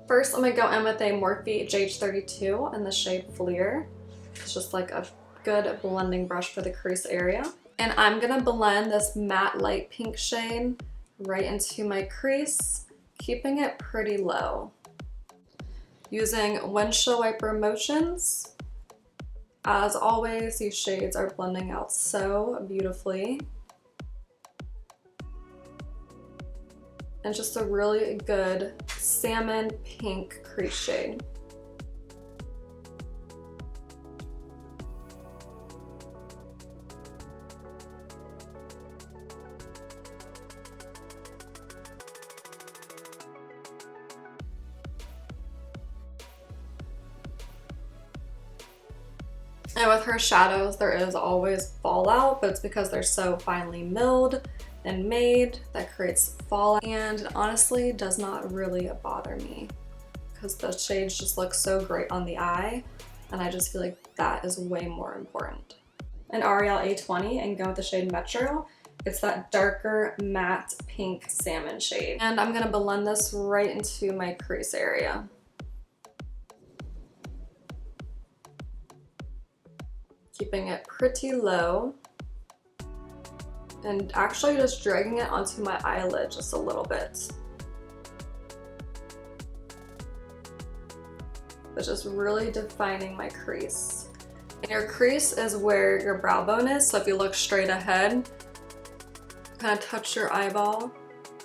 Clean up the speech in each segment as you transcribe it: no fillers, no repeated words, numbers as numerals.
First, I'm gonna go in with a Morphe JH32 in the shade Fleer. It's just like a good blending brush for the crease area. And I'm gonna blend this matte light pink shade right into my crease, keeping it pretty low. Using windshield wiper motions. As always, these shades are blending out so beautifully. And just a really good salmon pink crease shade. And with her shadows, there is always fallout, but it's because they're so finely milled and made that creates fallout, and it honestly does not really bother me because the shades just look so great on the eye, and I just feel like that is way more important. An Ariel A20 and go with the shade Metro. It's that darker matte pink salmon shade. And I'm gonna blend this right into my crease area. Keeping it pretty low. And actually just dragging it onto my eyelid just a little bit. But just really defining my crease. And your crease is where your brow bone is, so if you look straight ahead, kind of touch your eyeball,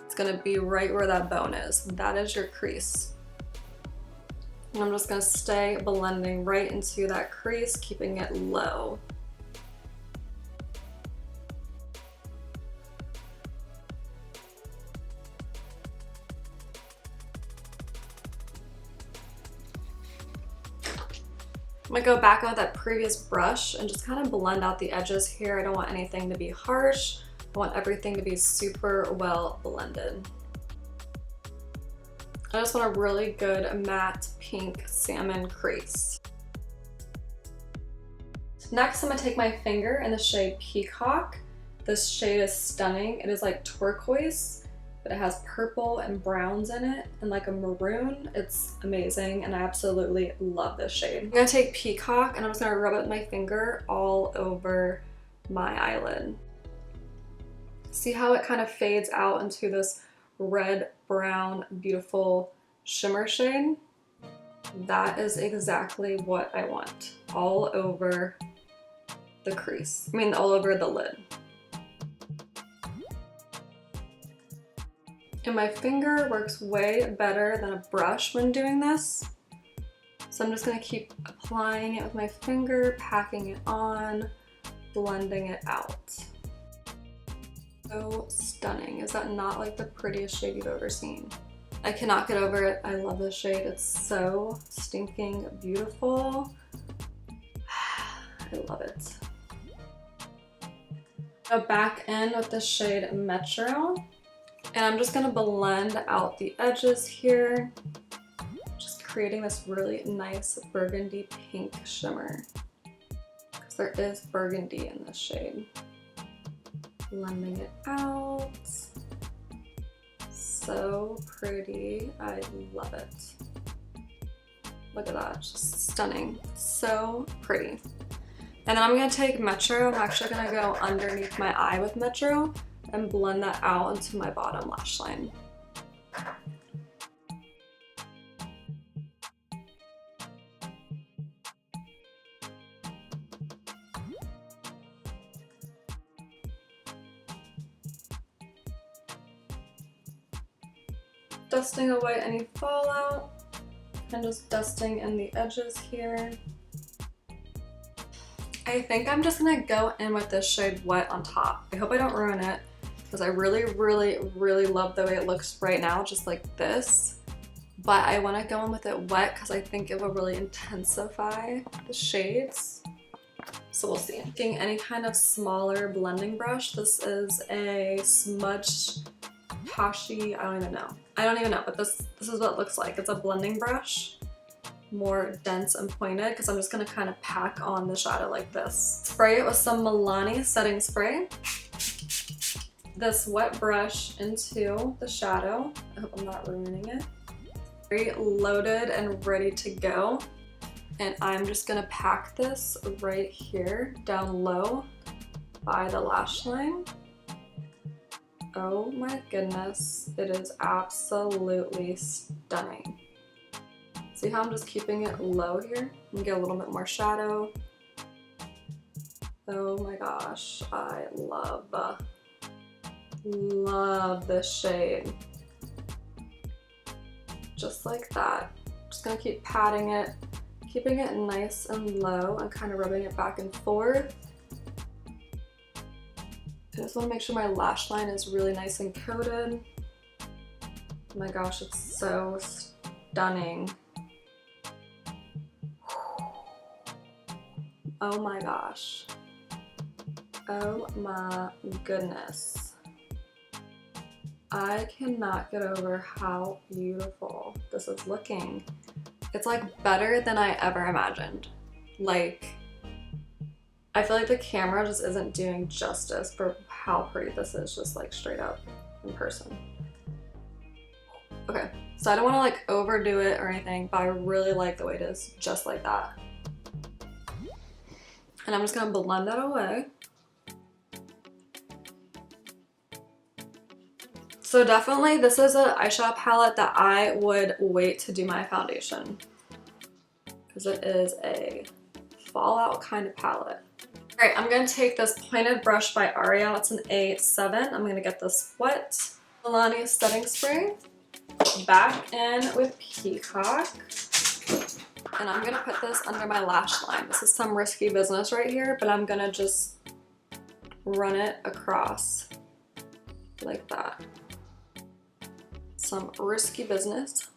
it's gonna be right where that bone is. That is your crease. And I'm just gonna stay blending right into that crease, keeping it low. I'm gonna go back on with that previous brush and just kind of blend out the edges here. I don't want anything to be harsh. I want everything to be super well blended. I just want a really good matte pink salmon crease. Next, I'm gonna take my finger in the shade Peacock. This shade is stunning. It is like turquoise, but it has purple and browns in it and like a maroon. It's amazing and I absolutely love this shade. I'm gonna take Peacock and I'm just gonna rub it with my finger all over my eyelid. See how it kind of fades out into this red, brown, beautiful shimmer shade? That is exactly what I want. All over the crease. I mean, all over the lid. And my finger works way better than a brush when doing this. So I'm just gonna keep applying it with my finger, packing it on, blending it out. So stunning. Is that not like the prettiest shade you've ever seen? I cannot get over it. I love this shade. It's so stinking beautiful. I love it. Go back in with the shade Metro. And I'm just gonna blend out the edges here, just creating this really nice burgundy pink shimmer. Because there is burgundy in this shade. Blending it out. So pretty, I love it. Look at that, just stunning. So pretty. And then I'm gonna take Metro, I'm actually gonna go underneath my eye with Metro and blend that out into my bottom lash line. Dusting away any fallout and just dusting in the edges here. I think I'm just gonna go in with this shade Wet on top. I hope I don't ruin it because I really, really, really love the way it looks right now, just like this. But I wanna go in with it wet because I think it will really intensify the shades. So we'll see. Taking any kind of smaller blending brush. This is a smudge Tashi, I don't even know, but this is what it looks like. It's a blending brush, more dense and pointed, because I'm just gonna kind of pack on the shadow like this. Spray it with some Milani setting spray. This wet brush into the shadow. I hope I'm not ruining it. Very loaded and ready to go. And I'm just gonna pack this right here, down low by the lash line. Oh my goodness, it is absolutely stunning. See how I'm just keeping it low here? And get a little bit more shadow. Oh my gosh, I love this shade. Just like that. Just gonna keep patting it, keeping it nice and low and kind of rubbing it back and forth. I just want to make sure my lash line is really nice and coated. Oh my gosh, it's so stunning. Oh my gosh. Oh my goodness. I cannot get over how beautiful this is looking. It's like better than I ever imagined. Like, I feel like the camera just isn't doing justice for how pretty this is, just like straight up in person. Okay, so I don't want to like overdo it or anything, but I really like the way it is, just like that. And I'm just gonna blend that away. So definitely this is an eyeshadow palette that I would wait to do my foundation, because it is a fallout kind of palette. All right, I'm gonna take this pointed brush by Ariel. It's an A7. I'm gonna get this wet Milani setting spray back in with Peacock. And I'm gonna put this under my lash line. This is some risky business right here, but I'm gonna just run it across like that. Some risky business.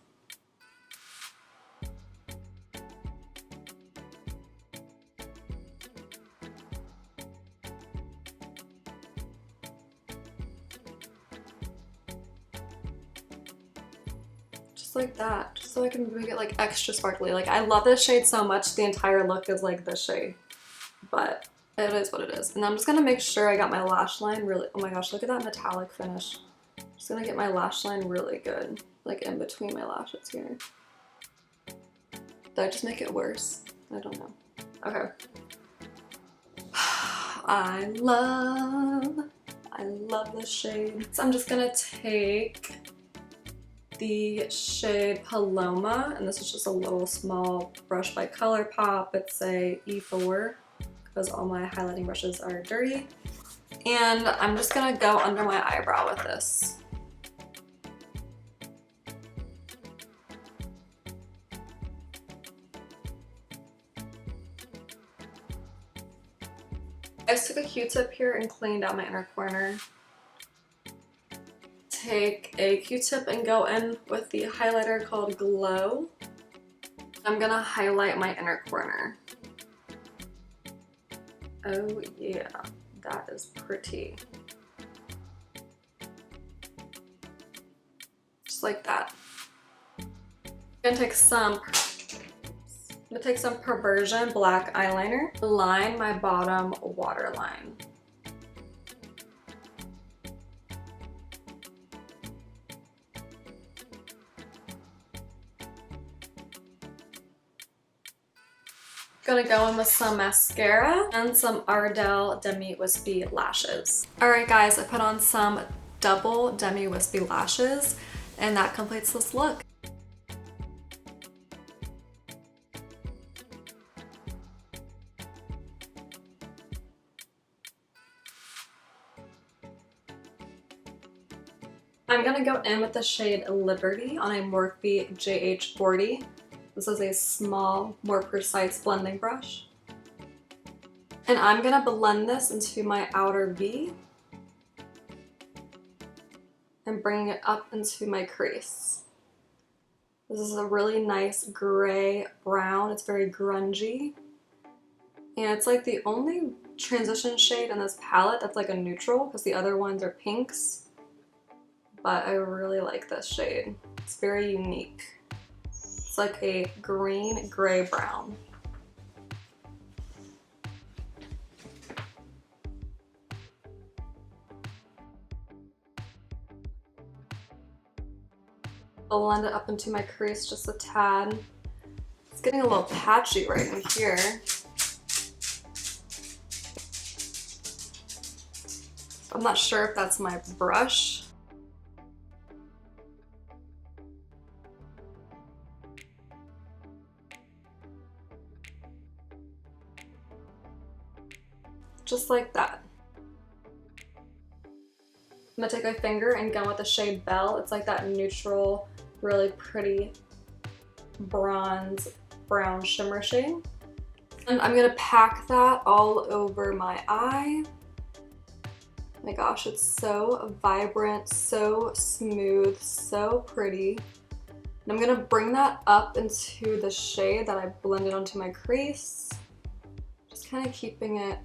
Like that, just so I can make it like extra sparkly. Like, I love this shade so much, the entire look is like this shade, but it is what it is. And I'm just gonna make sure I got my lash line really, oh my gosh, look at that metallic finish. Just gonna get my lash line really good, like in between my lashes here. Did I just make it worse? I don't know. Okay. I love this shade. So I'm just gonna take the shade Paloma, and this is just a little small brush by Colourpop. It's a E4 because all my highlighting brushes are dirty. And I'm just gonna go under my eyebrow with this. I just took a Q-tip here and cleaned out my inner corner. Take a Q-tip and go in with the highlighter called Glow. I'm gonna highlight my inner corner. Oh yeah, that is pretty. Just like that. I'm gonna take some Perversion black eyeliner, line my bottom waterline. Gonna go in with some mascara and some Ardel Demi Wispie lashes. Alright guys, I put on some double Demi Wispie lashes and that completes this look. I'm gonna go in with the shade Liberty on a Morphe JH40. This is a small, more precise blending brush. And I'm gonna blend this into my outer V and bring it up into my crease. This is a really nice gray brown. It's very grungy. And it's like the only transition shade in this palette that's like a neutral, because the other ones are pinks. But I really like this shade. It's very unique. It's like a green, gray, brown. Blend it up into my crease just a tad. It's getting a little patchy right in here. I'm not sure if that's my brush. Just like that. I'm gonna take my finger and go with the shade Belle. It's like that neutral, really pretty bronze brown shimmer shade. And I'm gonna pack that all over my eye. Oh my gosh, it's so vibrant, so smooth, so pretty. And I'm gonna bring that up into the shade that I blended onto my crease. Just kind of keeping it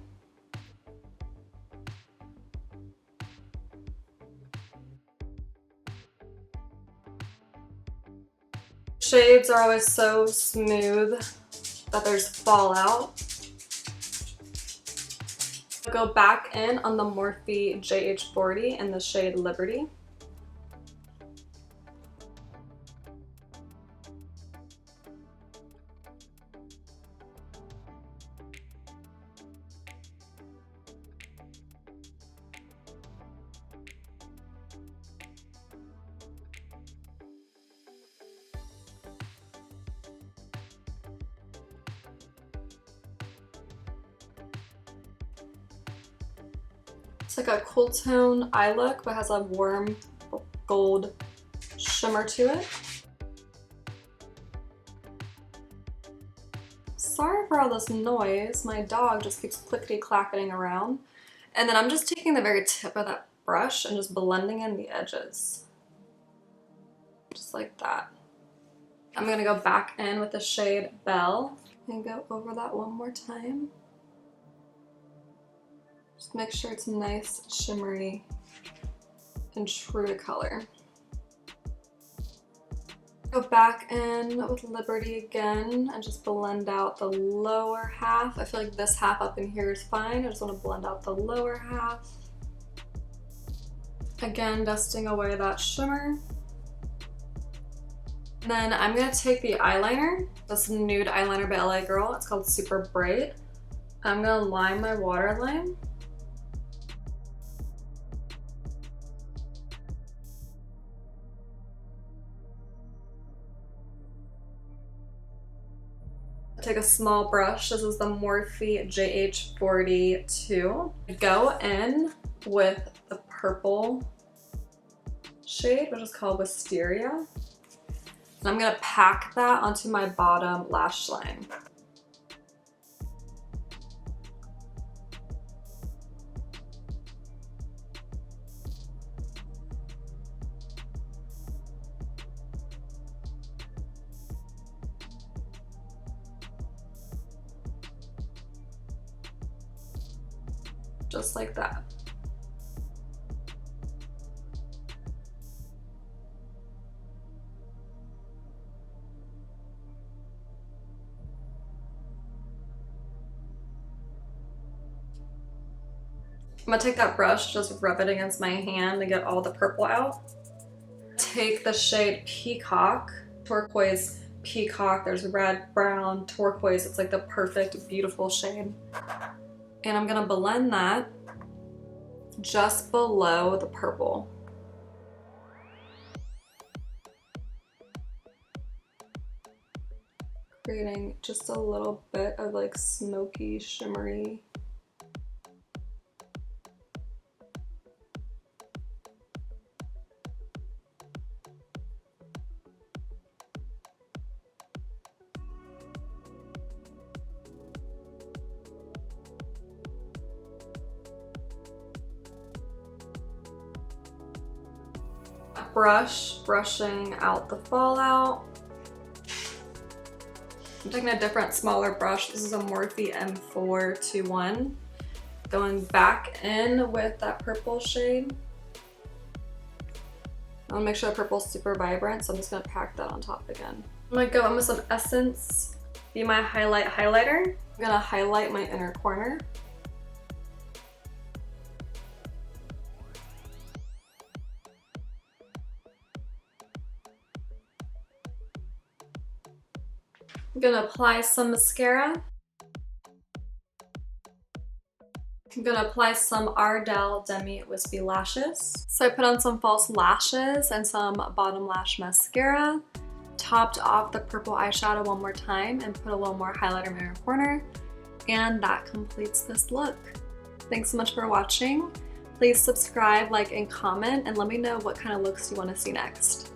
shades are always so smooth that there's fallout. Go back in on the Morphe JH40 in the shade Liberty. It's like a cool tone eye look, but has a warm gold shimmer to it. Sorry for all this noise. My dog just keeps clickety-clacketing around. And then I'm just taking the very tip of that brush and just blending in the edges. Just like that. I'm gonna go back in with the shade Belle and go over that one more time. Just make sure it's nice, shimmery, and true to color. Go back in with Liberty again and just blend out the lower half. I feel like this half up in here is fine. I just want to blend out the lower half. Again, dusting away that shimmer. And then I'm going to take the eyeliner, this nude eyeliner by LA Girl. It's called Super Bright. I'm going to line my waterline. Take a small brush. This is the Morphe JH42. Go in with the purple shade, which is called Wisteria. And I'm gonna pack that onto my bottom lash line. Just like that. I'm gonna take that brush, just rub it against my hand to get all the purple out. Take the shade Peacock, turquoise Peacock. There's red, brown, turquoise. It's like the perfect, beautiful shade. And I'm gonna blend that just below the purple. Creating just a little bit of like smoky, shimmery. Brushing out the fallout. I'm taking a different, smaller brush. This is a Morphe M421. Going back in with that purple shade. I want to make sure the purple's super vibrant, so I'm just going to pack that on top again. I'm going to go in with some Essence Be My Highlight highlighter. I'm going to highlight my inner corner. I'm gonna apply some mascara. I'm gonna apply some Ardel Demi Wispie lashes. So I put on some false lashes and some bottom lash mascara, topped off the purple eyeshadow one more time and put a little more highlighter in my inner corner, and that completes this look. Thanks so much for watching. Please subscribe, like, and comment, and let me know what kind of looks you want to see next.